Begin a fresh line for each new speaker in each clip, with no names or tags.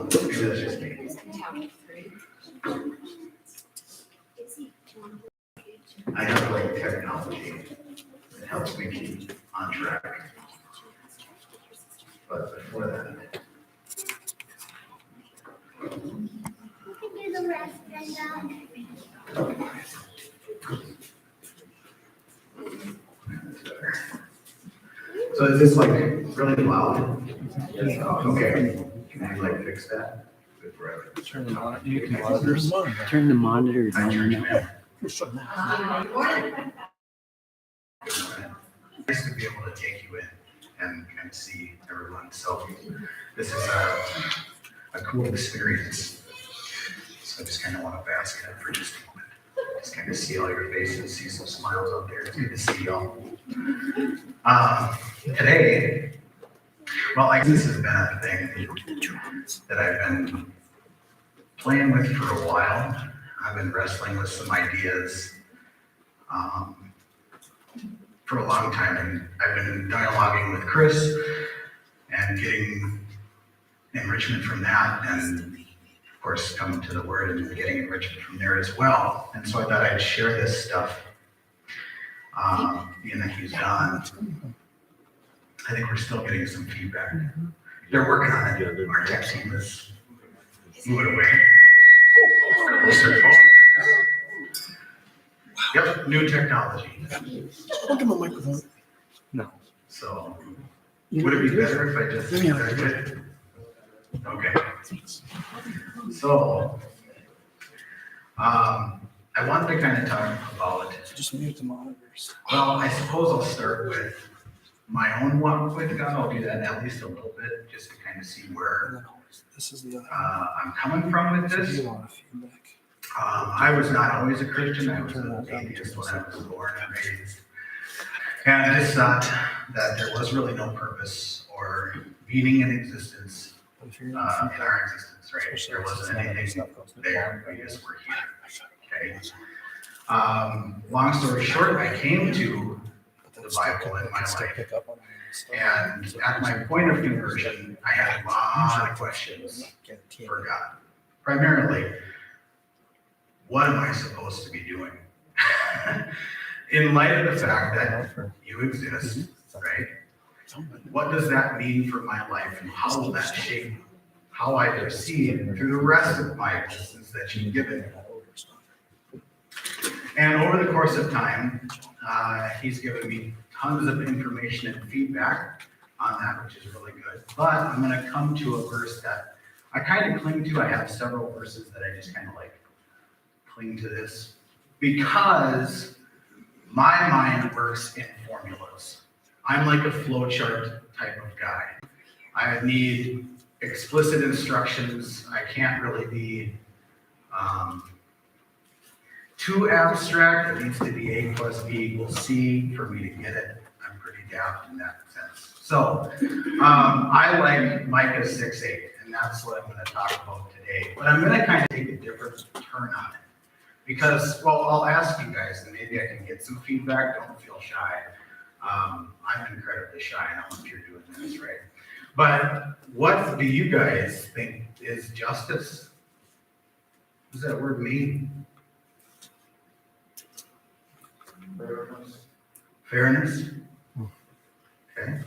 Maybe that's just me. I have like technology that helps me keep on track. But before that.
You can do the rest, Brenda.
So is this like really loud? Yes. Okay. Can I like fix that?
Turn the monitor. You can turn the monitor
I
down.
turn it
now.
down. Nice to be able to take you in and see everyone. So this is a cool experience. So I just kind of want to bask in it for just a moment. Just kind of see all your faces, see some smiles out there. It's good to see y'all. Today, well, like this has been a thing that I've been playing with for a while. I've been wrestling with some ideas for a long time, and I've been dialoguing with Chris and getting enrichment from that, and of course coming to the Word and getting enrichment from there as well. And so I thought I'd share this stuff, being that he's done. I think we're still getting some feedback. They're working on it. Our tech team is moving away. Yep, new technology.
Look at my microphone. No.
So, would it be better if I just typed it? Okay. So, I wanted to kind of talk about,
Just mute the monitors.
well, I suppose I'll start with my own walk with God. I'll do that at least a little bit, just to kind of see where
This is the other.
I'm coming from with this.
A lot of feedback.
I was not always a Christian. I was an atheist when I was born and raised. And I just thought that there was really no purpose or meaning in existence, in our existence, right? There wasn't anything there. We just were here, okay? Long story short, I came to the Bible in my life. And at my point of conversion, I had a lot of questions for God. Primarily, what am I supposed to be doing? In light of the fact that you exist, right? What does that mean for my life, and how will that shape how I proceed through the rest of my existence that you've given me? And over the course of time, he's given me tons of information and feedback on that, which is really good. But I'm going to come to a verse that I kind of cling to. I have several verses that I just kind of like cling to this, because my mind works in formulas. I'm like a flowchart type of guy. I need explicit instructions. I can't really be too abstract. It needs to be A plus B equals C for me to get it. I'm pretty daft in that sense. So I like Micah 6:8, and that's what I'm going to talk about today. But I'm going to kind of take a different turn on it. Because, well, I'll ask you guys, and maybe I can get some feedback. Don't feel shy. I'm incredibly shy, and I don't know if you're doing this, right? But what do you guys think is justice? What does that word mean? Fairness? Okay.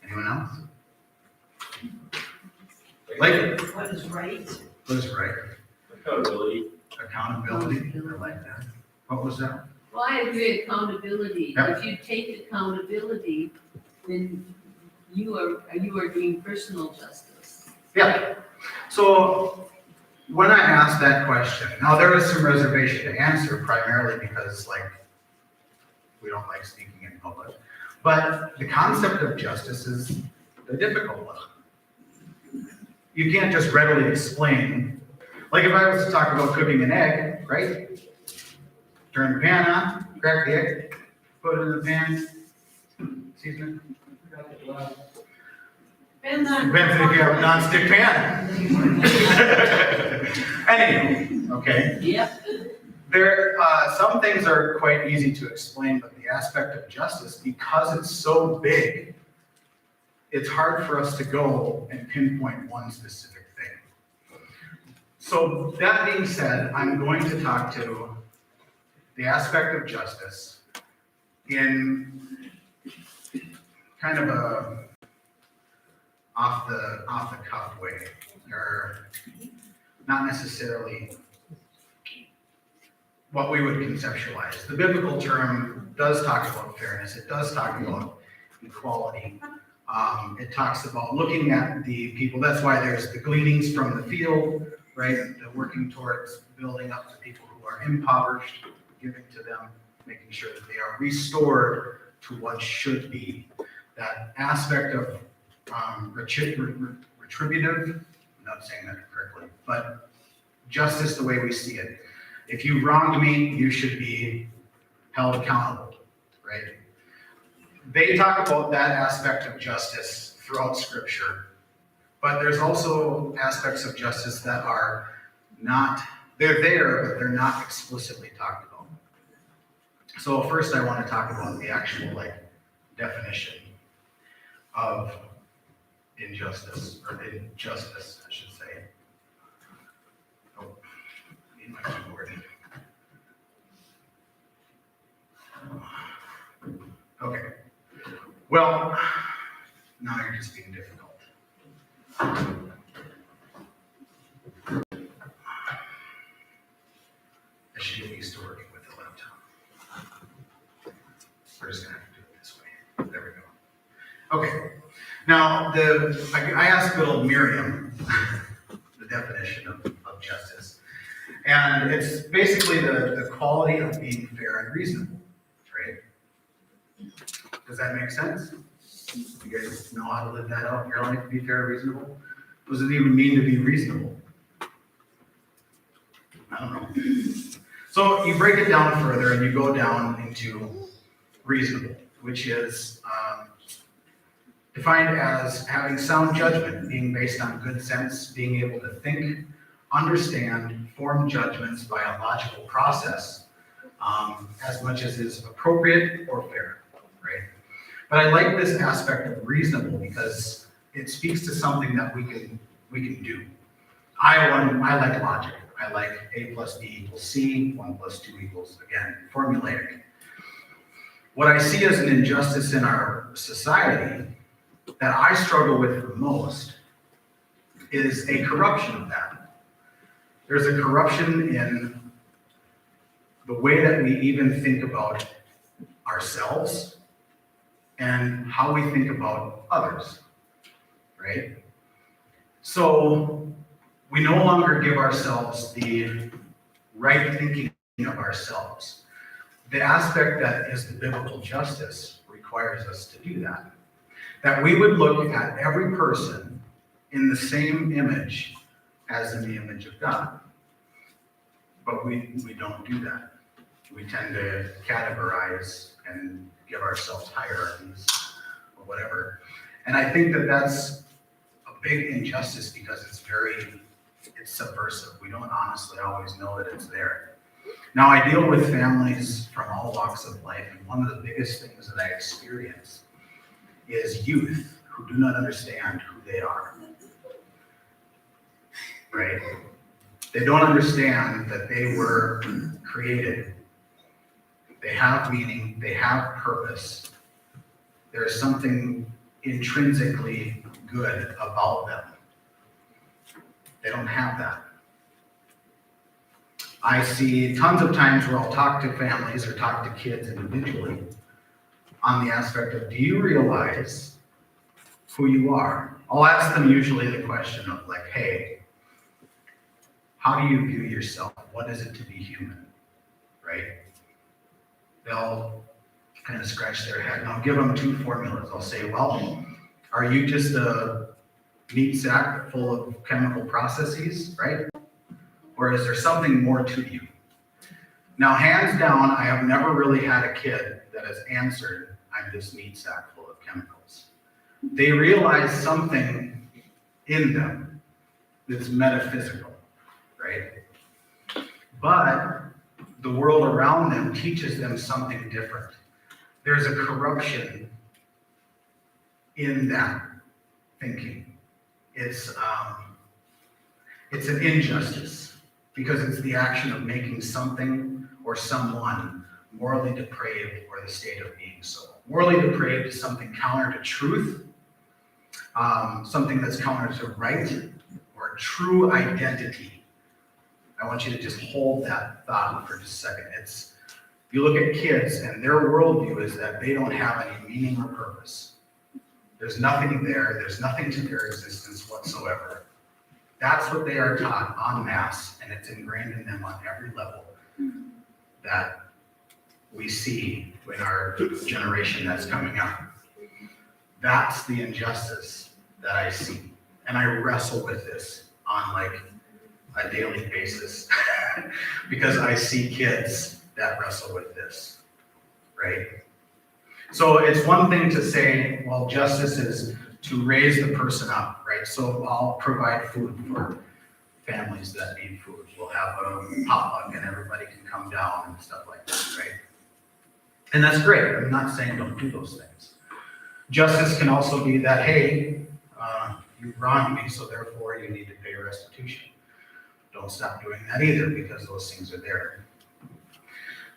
Anyone else? Like,
What is right?
what is right?
Accountability.
Accountability? I like that. What was that?
Well, I agree, accountability.
Yep.
If you take accountability, then you are doing personal justice.
Yeah. So when I asked that question, now there was some reservation to answer, primarily because like we don't like speaking in public. But the concept of justice is a difficult one. You can't just readily explain. Like if I was to talk about cooking an egg, right? Turn the pan on, crack the egg, put it in the pan, season it. Depends if you have a non-stick pan. Anyway, okay.
Yep.
Some things are quite easy to explain, but the aspect of justice, because it's so big, it's hard for us to go and pinpoint one specific thing. So that being said, I'm going to talk to the aspect of justice in kind of a off the cuff way, or not necessarily what we would conceptualize. The biblical term does talk about fairness. It does talk about equality. It talks about looking at the people. That's why there's the gleanings from the field, right? The working towards building up the people who are impoverished, giving to them, making sure that they are restored to what should be. That aspect of retributive, I'm not saying that correctly, but justice the way we see it. If you wronged me, you should be held accountable, right? They talk about that aspect of justice throughout Scripture, but there's also aspects of justice that are not, they're there, but they're not explicitly talked about. So first I want to talk about the actual definition of injustice, or injustice, I should say. Oh, need my keyboard. Okay. Well, now you're just being difficult. I should get used to working with the laptop. We're just gonna have to do it this way. There we go. Okay. Now, I asked little Miriam the definition of justice, and it's basically the quality of being fair and reasonable, right? Does that make sense? You guys know how to live that out in your life, to be fair and reasonable? What does it even mean to be reasonable? I don't know. So you break it down further and you go down into reasonable, which is defined as having sound judgment, being based on good sense, being able to think, understand, form judgments by a logical process, as much as is appropriate or fair, right? But I like this aspect of reasonable because it speaks to something that we can do. I like logic. I like A plus B equals C, 1 plus 2 equals, again, formulaic. What I see as an injustice in our society that I struggle with the most is a corruption of that. There's a corruption in the way that we even think about ourselves and how we think about others, right? So we no longer give ourselves the right thinking of ourselves. The aspect that is the biblical justice requires us to do that. That we would look at every person in the same image as in the image of God. But we don't do that. We tend to categorize and give ourselves hierarchies or whatever. And I think that that's a big injustice because it's subversive. We don't honestly always know that it's there. Now, I deal with families from all walks of life, and one of the biggest things that I experience is youth who do not understand who they are, right? They don't understand that they were created. They have meaning, they have purpose. There is something intrinsically good about them. They don't have that. I see tons of times where I'll talk to families or talk to kids individually on the aspect of, do you realize who you are? I'll ask them usually the question of hey, how do you view yourself? What is it to be human, right? They'll kind of scratch their head, and I'll give them 2 formulas. I'll say, well, are you just a meat sack full of chemical processes, right? Or is there something more to you? Now, hands down, I have never really had a kid that has answered, I'm this meat sack full of chemicals. They realize something in them that's metaphysical, right? But the world around them teaches them something different. There's a corruption in that thinking. It's an injustice because it's the action of making something or someone morally depraved or the state of being so. Morally depraved is something counter to truth, something that's counter to right or true identity. I want you to just hold that thought for just a second. You look at kids and their worldview is that they don't have any meaning or purpose. There's nothing there. There's nothing to their existence whatsoever. That's what they are taught en masse, and it's ingrained in them on every level that we see in our generation that's coming up. That's the injustice that I see. And I wrestle with this on like a daily basis because I see kids that wrestle with this, right? So it's one thing to say, well, justice is to raise the person up, right? So I'll provide food for families that need food. We'll have a potluck and everybody can come down and stuff like that, right? And that's great. I'm not saying don't do those things. Justice can also be that, hey, you wronged me, so therefore you need to pay restitution. Don't stop doing that either because those things are there.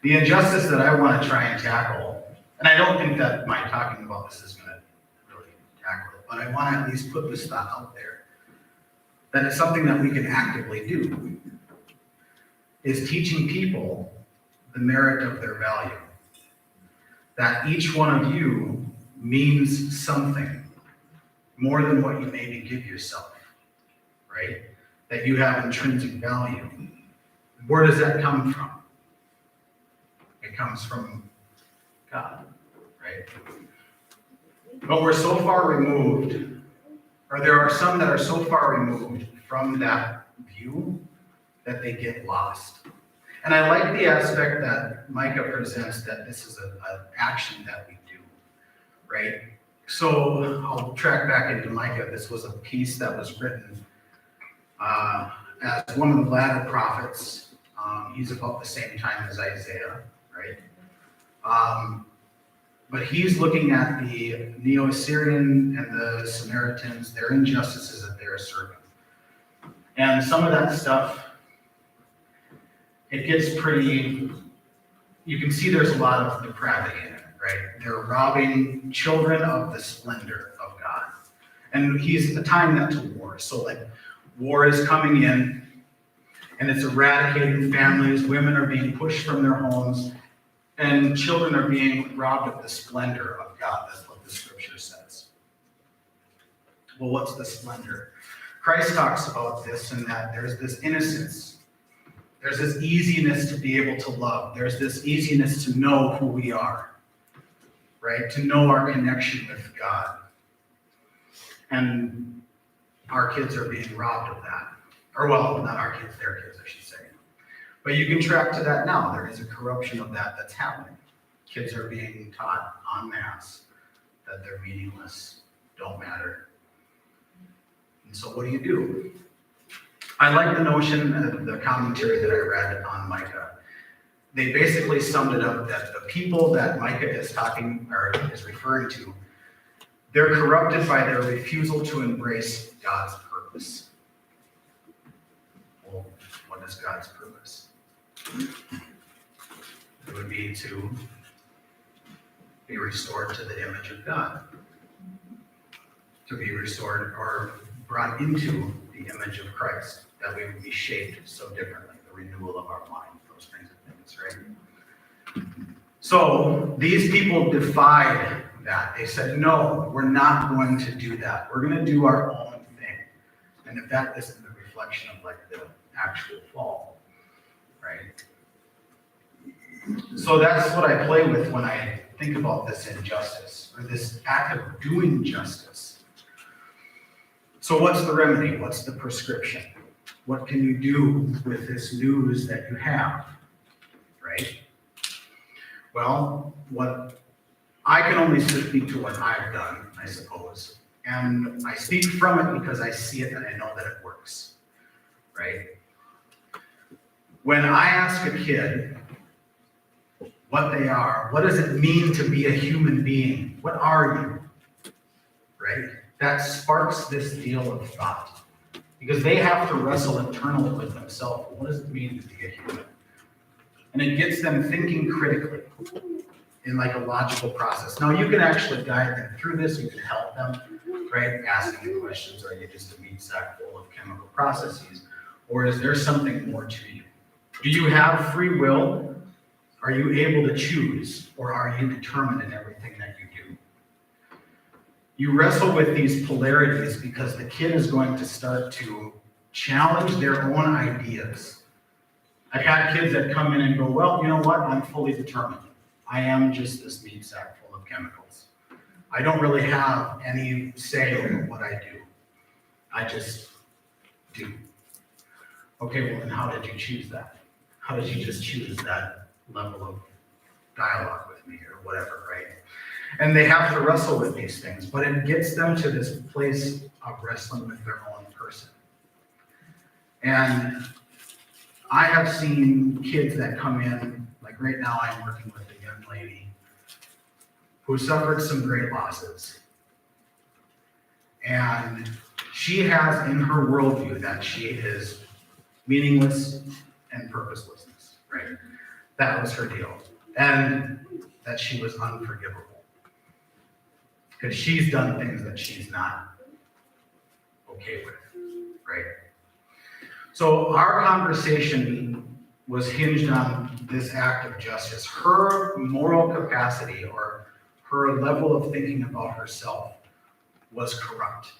The injustice that I want to try and tackle, and I don't think that my talking about this is going to really tackle it, but I want to at least put this thought out there, that it's something that we can actively do, is teaching people the merit of their value. That each one of you means something more than what you maybe give yourself, right? That you have intrinsic value. Where does that come from? It comes from God, right? But we're so far removed, or there are some that are so far removed from that view that they get lost. And I like the aspect that Micah presents, that this is an action that we do, right? So I'll track back into Micah. This was a piece that was written as one of the latter prophets. He's about the same time as Isaiah, right? But he's looking at the Neo-Assyrian and the Samaritans, their injustices that they're serving. And some of that stuff, it gets pretty, you can see there's a lot of depravity in it, right? They're robbing children of the splendor of God. And he's tying that to war. So like war is coming in and it's eradicating families. Women are being pushed from their homes and children are being robbed of the splendor of God. That's what the scripture says. Well, what's the splendor? Christ talks about this and that there's this innocence. There's this easiness to be able to love. There's this easiness to know who we are, right? To know our connection with God. And our kids are being robbed of that. Or well, not our kids, their kids, I should say. But you can track to that now. There is a corruption of that that's happening. Kids are being taught en masse that they're meaningless, don't matter. And so what do? I like the notion of the commentary that I read on Micah. They basically summed it up that the people that Micah is talking or is referring to, they're corrupted by their refusal to embrace God's purpose. Well, what is God's purpose? It would be to be restored to the image of God, to be restored or brought into the image of Christ, that we would be shaped so differently, the renewal of our mind, those kinds of things, right? So these people defied that. They said, no, we're not going to do that. We're going to do our own thing. And if that isn't the reflection of like the actual fall, right? So that's what I play with when I think about this injustice, or this act of doing justice. So what's the remedy? What's the prescription? What can you do with this news that you have, right? Well, what I can only speak to what I've done, I suppose. And I speak from it because I see it and I know that it works, right? When I ask a kid what they are, what does it mean to be a human being? What are you, right? that sparks this deal of thought. Because they have to wrestle internally with themselves. What does it mean to be a human? And it gets them thinking critically in like a logical process. Now, you can actually guide them through this. You can help them, right? Asking them questions. Are you just a meat sack full of chemical processes? Or is there something more to you? Do you have free will? Are you able to choose? Or are you determined in everything that you do? You wrestle with these polarities because the kid is going to start to challenge their own ideas. I've had kids that come in and go, well, you know what? I'm fully determined. I am just this meat sack full of chemicals. I don't really have any say in what I do. I just do. Okay, well, then how did you choose that? How did you just choose that level of dialogue with me or whatever, right? And they have to wrestle with these things, but it gets them to this place of wrestling with their own person. And I have seen kids that come in, like right now I'm working with a young lady who suffered some great losses. And she has in her worldview that she is meaningless and purposelessness, right? That was her deal. And that she was unforgivable. Because she's done things that she's not okay with, right? So our conversation was hinged on this act of justice. Her moral capacity or her level of thinking about herself was corrupt.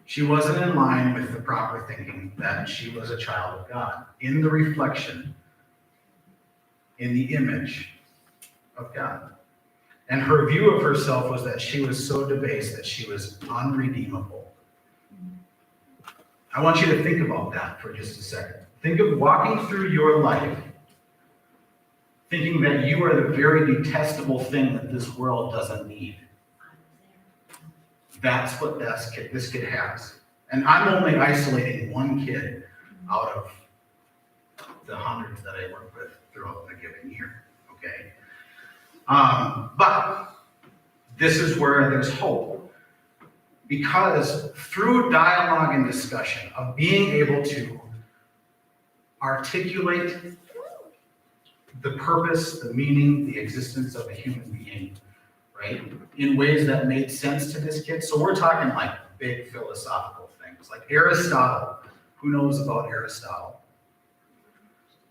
She wasn't in line with the proper thinking that she was a child of God, in the reflection, in the image of God. And her view of herself was that she was so debased that she was unredeemable. I want you to think about that for just a second. Think of walking through your life thinking that you are the very detestable thing that this world doesn't need. That's what this kid has. And I'm only isolating one kid out of the hundreds that I work with throughout a given year, okay? But this is where there's hope. Because through dialogue and discussion of being able to articulate the purpose, the meaning, the existence of a human being, right, in ways that made sense to this kid. So we're talking like big philosophical things, like Aristotle. Who knows about Aristotle?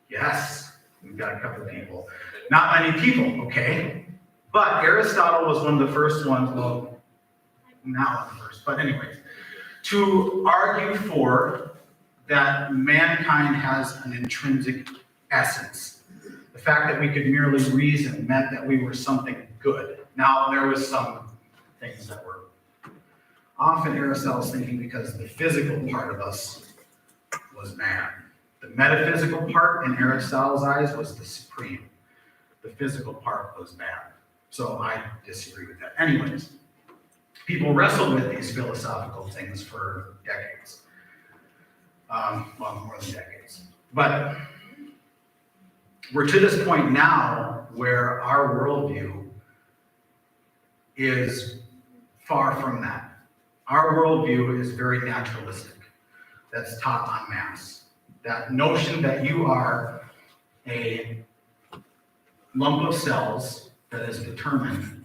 Yes, we've got a couple of people. Not many people, okay? But Aristotle was one of the first ones, well, not the first, but anyways, to argue for that mankind has an intrinsic essence. The fact that we could merely reason meant that we were something good. Now, there was some things that were off in Aristotle's thinking because the physical part of us was bad. The metaphysical part in Aristotle's eyes was the supreme. The physical part was bad. So I disagree with that. Anyways, people wrestled with these philosophical things for decades. Well, more than decades. But we're to this point now where our worldview is far from that. Our worldview is very naturalistic. That's taught en masse. That notion that you are a lump of cells that is determined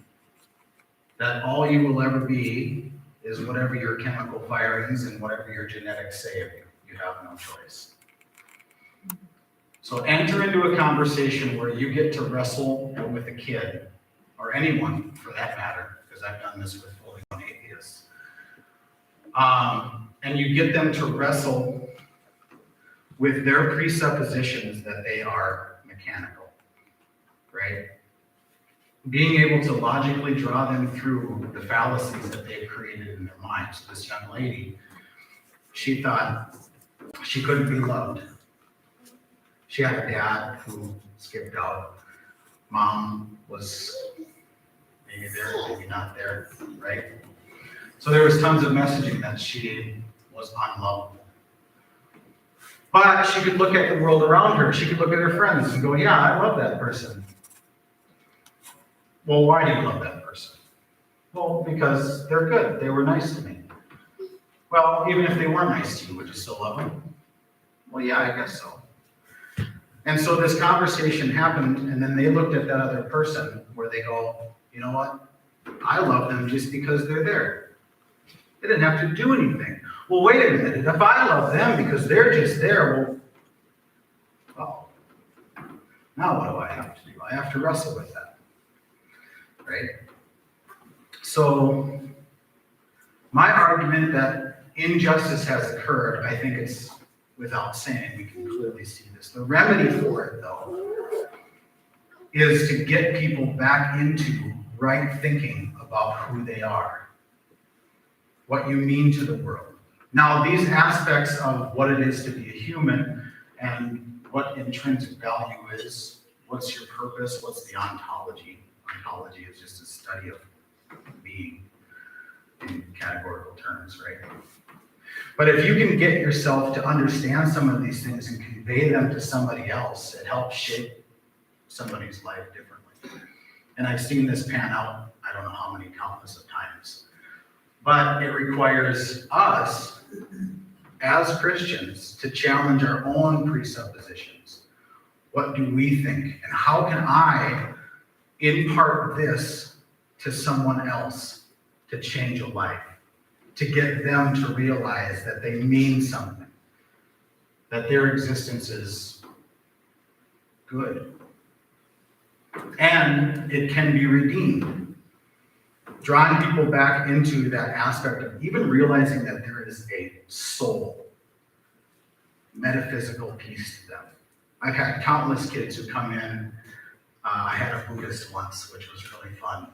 that all you will ever be is whatever your chemical firings and whatever your genetics say of you. You have no choice. So enter into a conversation where you get to wrestle with a kid, or anyone for that matter, because I've done this with fully grown atheists. And you get them to wrestle with their presuppositions that they are mechanical, right? Being able to logically draw them through the fallacies that they've created in their minds. This young lady, she thought she couldn't be loved. She had a dad who skipped out. Mom was maybe there, maybe not there, right? So there was tons of messaging that she was unlovable. But she could look at the world around her. She could look at her friends and go, yeah, I love that person. Well, why do you love that person? Well, because they're good. They were nice to me. Well, even if they weren't nice to you, would you still love them? Well, yeah, I guess so. And so this conversation happened, and then they looked at that other person where they go, you know what? I love them just because they're there. They didn't have to do anything. Well, wait a minute. If I love them because they're just there, well, now what do I have to do? I have to wrestle with that, right? So my argument that injustice has occurred, I think it's without saying, we can clearly see this. The remedy for it, though, is to get people back into right thinking about who they are, what you mean to the world. Now, these aspects of what it is to be a human and what intrinsic value is, what's your purpose, what's the ontology? Ontology is just a study of being in categorical terms, right? But if you can get yourself to understand some of these things and convey them to somebody else, it helps shape somebody's life differently. And I've seen this pan out, I don't know how many countless of times. But it requires us, as Christians, to challenge our own presuppositions. What do we think? And how can I impart this to someone else to change a life? To get them to realize that they mean something, that their existence is good, and it can be redeemed. Drawing people back into that aspect of even realizing that there is a soul, metaphysical piece to them. I've had countless kids who come in. I had a Buddhist once, which was really fun.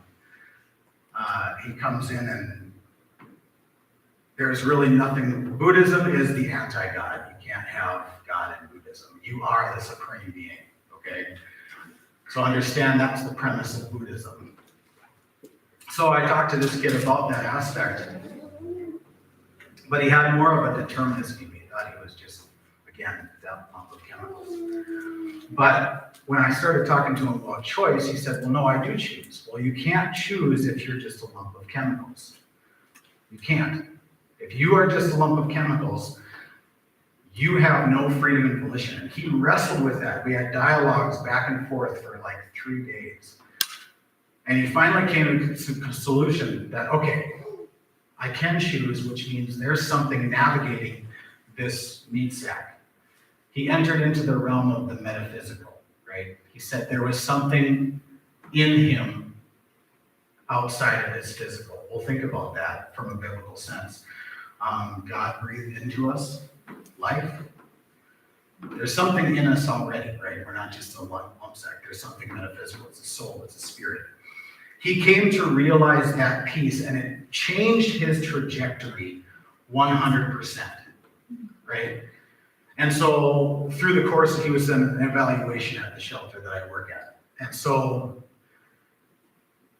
He comes in and there's really nothing. Buddhism is the anti-God. You can't have God in Buddhism. You are the supreme being, okay? So understand that's the premise of Buddhism. So I talked to this kid about that aspect, but he had more of a determinist view. He thought he was just, again, that lump of chemicals. But when I started talking to him about choice, he said, well, no, I do choose. Well, you can't choose if you're just a lump of chemicals. You can't. If you are just a lump of chemicals, you have no freedom and volition. And he wrestled with that. We had dialogues back and forth for like 3 days. And he finally came to a solution that, okay, I can choose, which means there's something navigating this meat sack. He entered into the realm of the metaphysical, right? He said there was something in him outside of his physical. We'll think about that from a biblical sense. God breathed into us life. There's something in us already, right? We're not just a lump sack. There's something metaphysical. It's a soul. It's a spirit. He came to realize that piece, and it changed his trajectory 100%, right? And so through the course, he was in an evaluation at the shelter that I work at. And so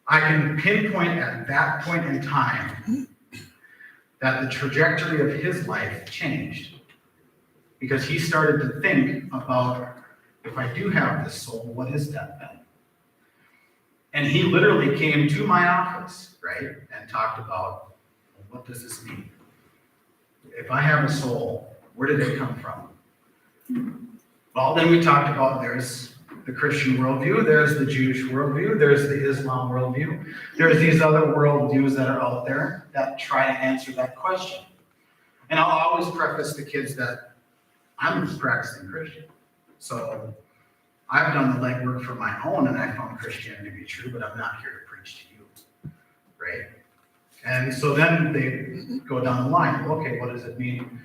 I can pinpoint at that point in time that the trajectory of his life changed because he started to think about, if I do have this soul, what is that then? And he literally came to my office, right, and talked about, well, what does this mean? If I have a soul, where did it come from? Well, then we talked about there's the Christian worldview, there's the Jewish worldview, there's the Islam worldview, there's these other worldviews that are out there that try to answer that question. And I'll always preface the kids that I'm a practicing Christian. So I've done the legwork for my own and I found Christianity to be true, but I'm not here to preach to you, right? And so then they go down the line, okay, what does it mean?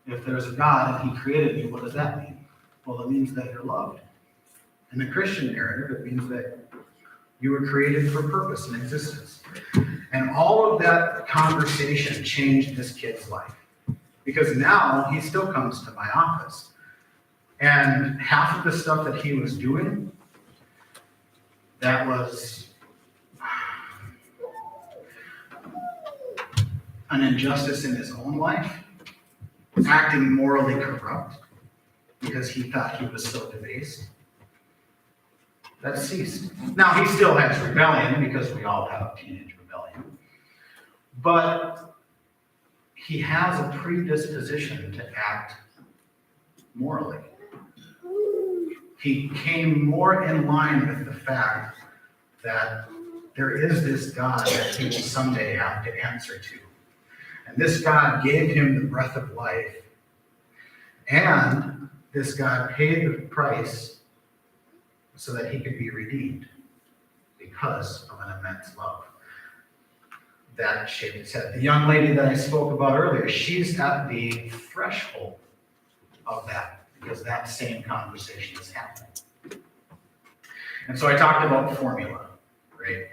If there's a God and he created me, what does that mean? Well, it means that you're loved. In the Christian narrative, it means that you were created for purpose and existence. And all of that conversation changed this kid's life. Because now he still comes to my office. And half of the stuff that he was doing, that was an injustice in his own life, acting morally corrupt, because he thought he was so debased. that ceased. Now, he still has rebellion because we all have teenage rebellion. But he has a predisposition to act morally. He came more in line with the fact that there is this God that he will someday have to answer to. And this God gave him the breath of life. And this God paid the price so that he could be redeemed because of an immense love that shaped his head. The young lady that I spoke about earlier, she's at the threshold of that because that same conversation is happening. And so I talked about formula, right?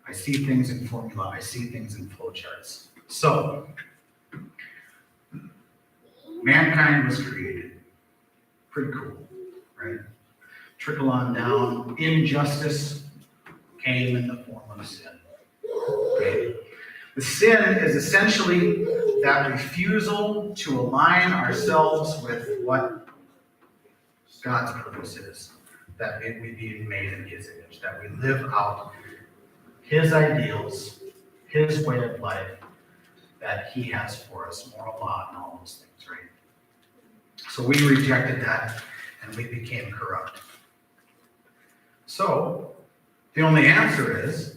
I see things in formula. I see things in flowcharts. So, mankind was created. Pretty cool, right? Trickle on down. Injustice came in the form of sin. Right? The sin is essentially that refusal to align ourselves with what God's purpose is. That we be made in his image. That we live out his ideals, his way of life that he has for us, moral law and all those things, right? So we rejected that and we became corrupt. So the only answer is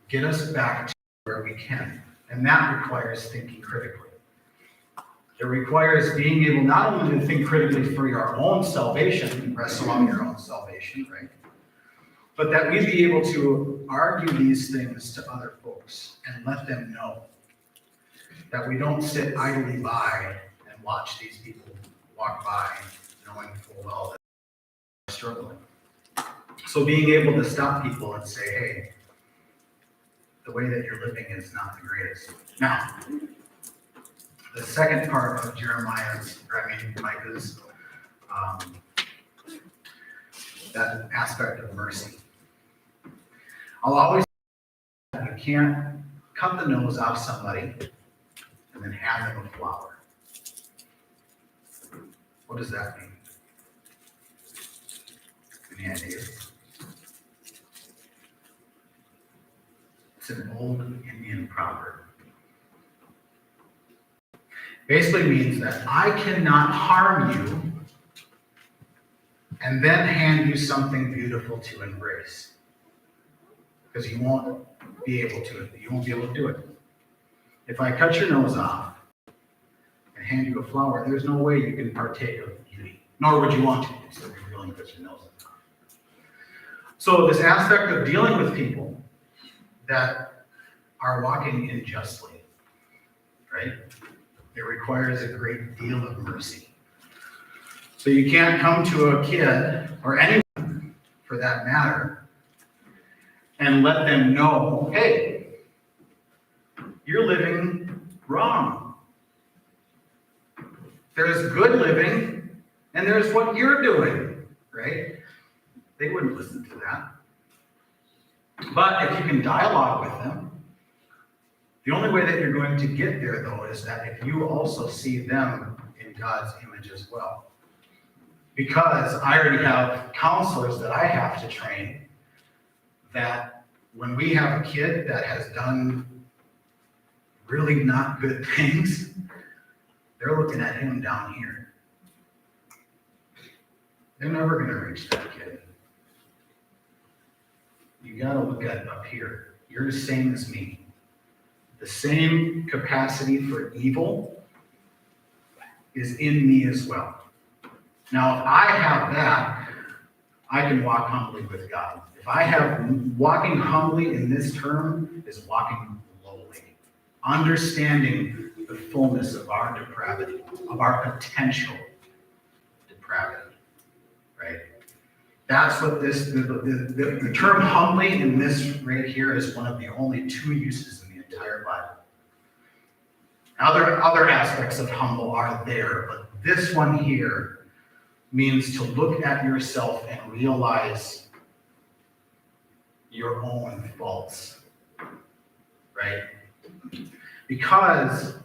get us back to where we can. And that requires thinking critically. It requires being able not only to think critically for your own salvation, wrestle on your own salvation, right? But that we be able to argue these things to other folks and let them know that we don't sit idly by and watch these people walk by knowing full well that they're struggling. So being able to stop people and say, hey, the way that you're living is not the greatest. Now, the second part of Micah's, that aspect of mercy. I'll always say that you can't cut the nose off somebody and then hand them a flower. What does that mean? Any ideas? It's an old Indian proverb. Basically means that I cannot harm you and then hand you something beautiful to embrace. Because you won't be able to do it. If I cut your nose off and hand you a flower, there's no way you can partake of beauty. Nor would you want to. Instead of willing to cut your nose off. So this aspect of dealing with people that are walking unjustly, right? It requires a great deal of mercy. So you can't come to a kid, or anyone for that matter, and let them know, hey, you're living wrong. There's good living, and there's what you're doing, right? They wouldn't listen to that. But if you can dialogue with them, the only way that you're going to get there, though, is that if you also see them in God's image as well. Because I already have counselors that I have to train that when we have a kid that has done really not good things, they're looking at him down here. They're never going to reach that kid. You got to look at up here. You're the same as me. The same capacity for evil is in me as well. Now, if I have that, I can walk humbly with God. If I have walking humbly in this term is walking lowly, understanding the fullness of our depravity, of our potential depravity, right? That's what the term humbly in this right here is one of the only two uses in the entire Bible. Other aspects of humble are there, but this one here means to look at yourself and realize your own faults, right? Because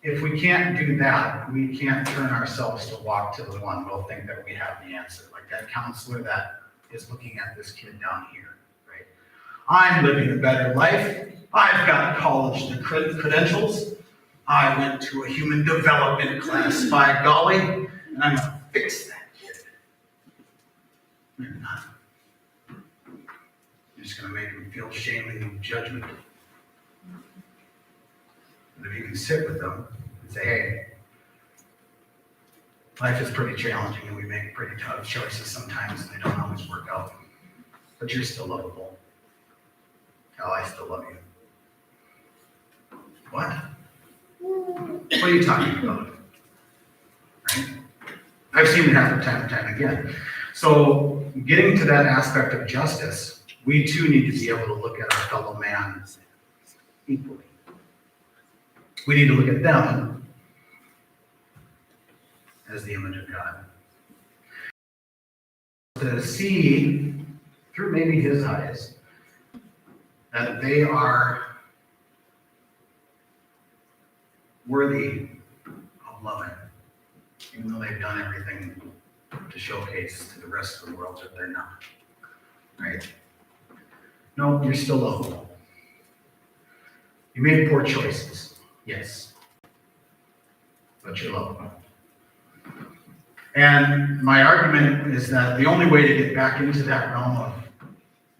if we can't do that, we can't turn ourselves to walk to the one. We'll think that we have the answer. Like that counselor that is looking at this kid down here, right? I'm living a better life. I've got college credentials. I went to a human development class, by golly, and I'm going to fix that kid. You're not. You're just going to make him feel shame and judgment. But if you can sit with them and say, hey, life is pretty challenging and we make pretty tough choices sometimes and they don't always work out. But you're still lovable. Hell, I still love you. What? What are you talking about? Right? I've seen it happen time and time again. So getting to that aspect of justice, we too need to be able to look at our fellow man equally. We need to look at them as the image of God. To see through maybe his eyes that they are worthy of loving, even though they've done everything to showcase to the rest of the world that they're not. Right? No, you're still lovable. You made poor choices, yes, but you're lovable. And my argument is that the only way to get back into that realm of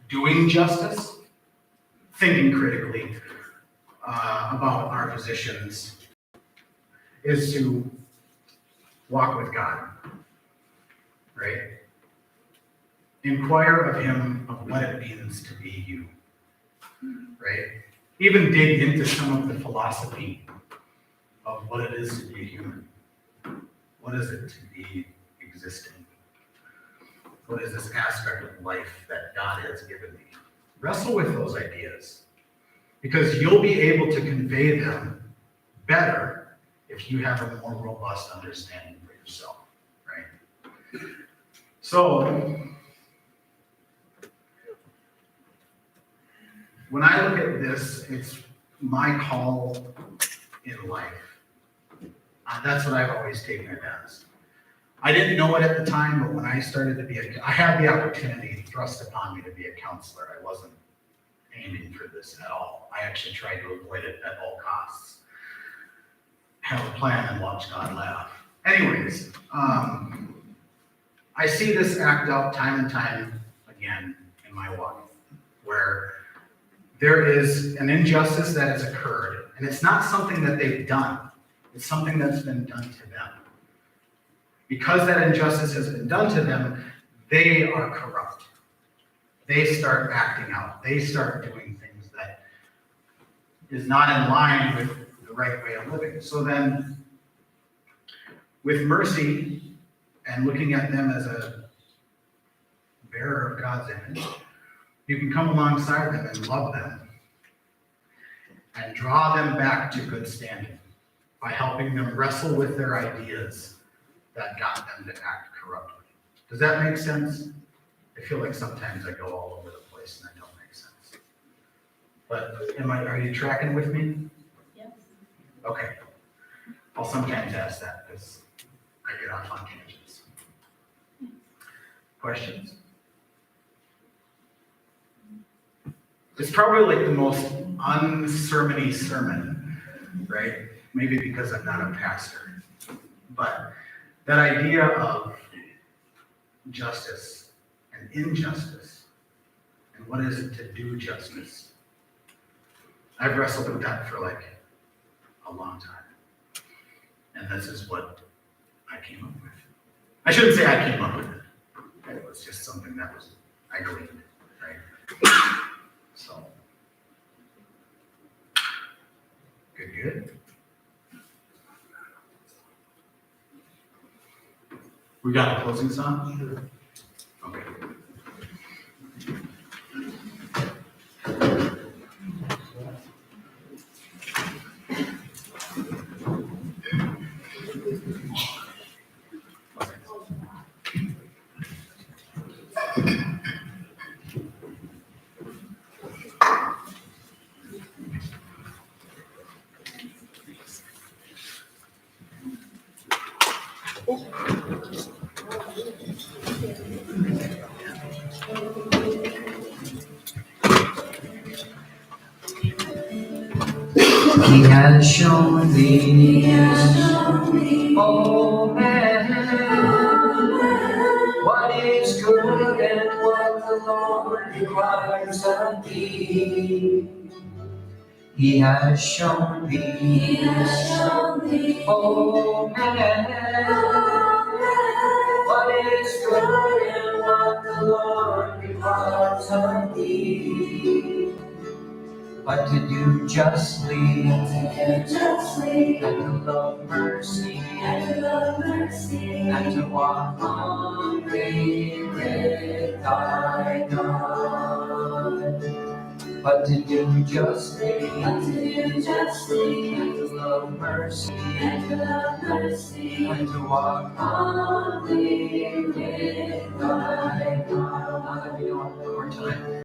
doing justice, thinking critically about our positions, is to walk with God, right? Inquire of him of what it means to be you, right? Even dig into some of the philosophy of what it is to be a human. What is it to be existing? What is this aspect of life that God has given me? Wrestle with those ideas, because you'll be able to convey them better if you have a more robust understanding for yourself, right? So, when I look at this, it's my call in life. That's what I've always taken it as. I didn't know it at the time, but when I started to be I had the opportunity thrust upon me to be a counselor. I wasn't aiming for this at all. I actually tried to avoid it at all costs. Have a plan and watch God laugh. Anyways, I see this act out time and time again in my walk, where there is an injustice that has occurred, and it's not something that they've done. It's something that's been done to them. Because that injustice has been done to them, they are corrupt. They start acting out. They start doing things that is not in line with the right way of living. So then, with mercy and looking at them as a bearer of God's image, you can come alongside them and love them and draw them back to good standing by helping them wrestle with their ideas that got them to act corruptly. Does that make sense? I feel like sometimes I go all over the place and I don't make sense. But are you tracking with me?
Yes.
Okay. I'll sometimes ask that because I get off on tangents. Questions? It's probably like the most unsermony sermon, right? Maybe because I'm not a pastor. But that idea of justice and injustice, and what is it to do justice? I've wrestled with that for like a long time. And this is what I came up with. I shouldn't say I came up with it. It was just something that I gleaned, right? So, good. We got a closing song? Sure. Okay.
He has shown me, oh man, what is good and what the Lord requires of thee. He has shown me, oh man, what is good and what the Lord requires of thee. But to do justly, and to love mercy, and to walk humbly with thy God. But to do justly, and to love mercy, and to walk humbly with thy God. Let me do it one more time.